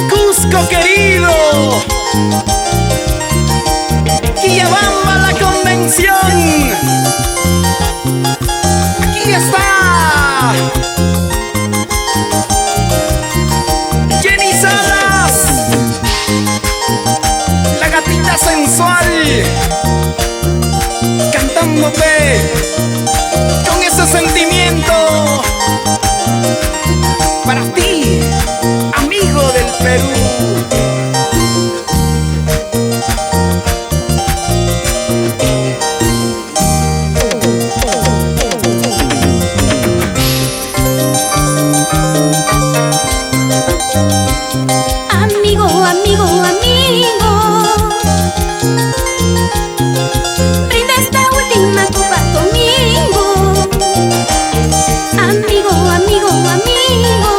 Cusco querido, Quillabamba la convención. Aquí está Jenny Salas, la gatita sensual, cantándote con ese sentimiento para ti, amigo del Perú. Amigo, amigo, amigo, brinda esta última copa conmigo. Amigo, amigo, amigo,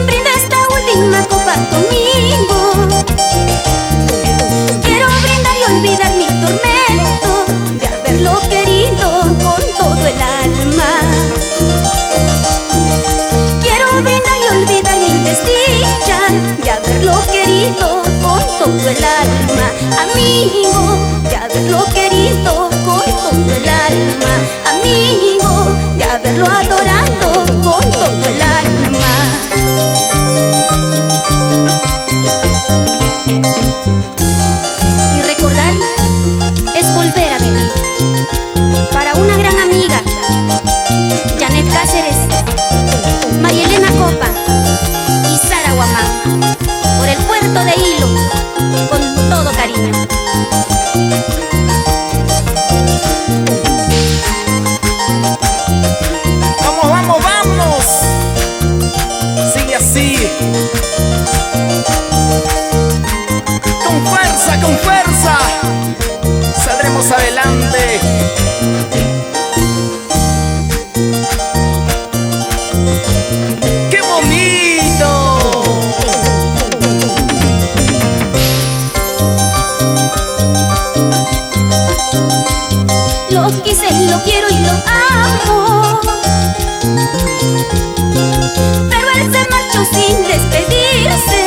brinda esta última copa conmigo. Quiero brindar y olvidar mi tormento de haberlo querido con todo el alma. Quiero brindar y olvidar mi desdicha de haberlo querido con todo el alma. Amigo, de haberlo querido con todo el alma. Amigo, de haberlo adorado con todo el alma. Y recordar es volver a vivir. Para una gran amiga, Janet Cáceres, María Elena Copa y Sara Guamán, por el puerto de Hilo, con todo cariño. Vamos, vamos, vamos. Sigue así. Con fuerza, saldremos adelante. ¡Qué bonito! Lo quise, lo quiero y lo amo, pero él se marchó sin despedirse.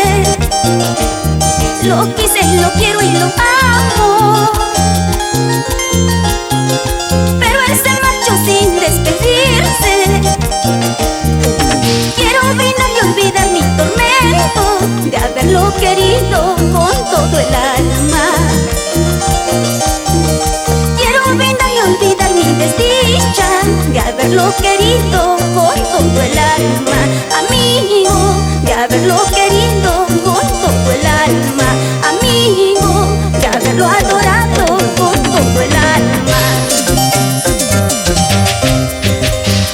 Lo quise, lo quiero y lo amo, pero él se marchó sin despedirse. Quiero brindar y olvidar mi tormento de haberlo querido con todo el alma. Quiero brindar y olvidar mi desdicha de haberlo querido con todo el alma. Amigo, de haberlo querido con todo el alma. Amigo, de haberlo adorado con todo el alma.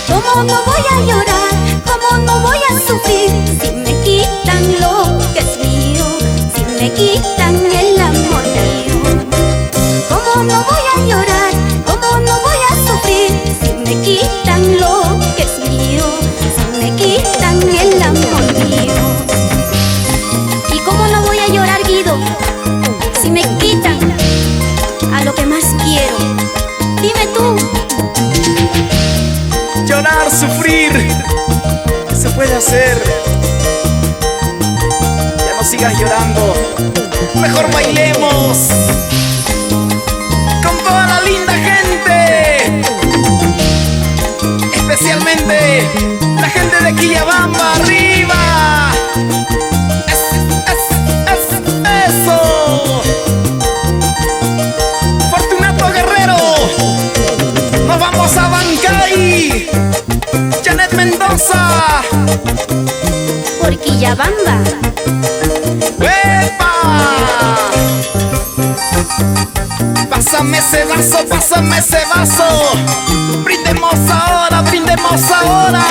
¿Cómo no voy a llorar? ¿Cómo no voy a sufrir si me quitan lo que es mío? Si me quitan el amor mío. ¿Cómo no voy a llorar? ¿Cómo no voy a sufrir si me quitan lo que es mío? Si me quitan el amor mío. ¿Y cómo no voy a llorar, Guido, si me quitan a lo que más quiero? Dime tú. Llorar, sufrir, ¿qué se puede hacer? Ya no sigas llorando, mejor bailemos con toda la linda gente, especialmente la gente de Quillabamba. ¡Arriba! ¡Eso! Fortunato Guerrero, nos vamos a Bancay. Janet Mendoza, Por Quillabamba. ¡epa! Pásame ese vaso, pásame ese vaso. Brindemos ahora, brindemos ahora.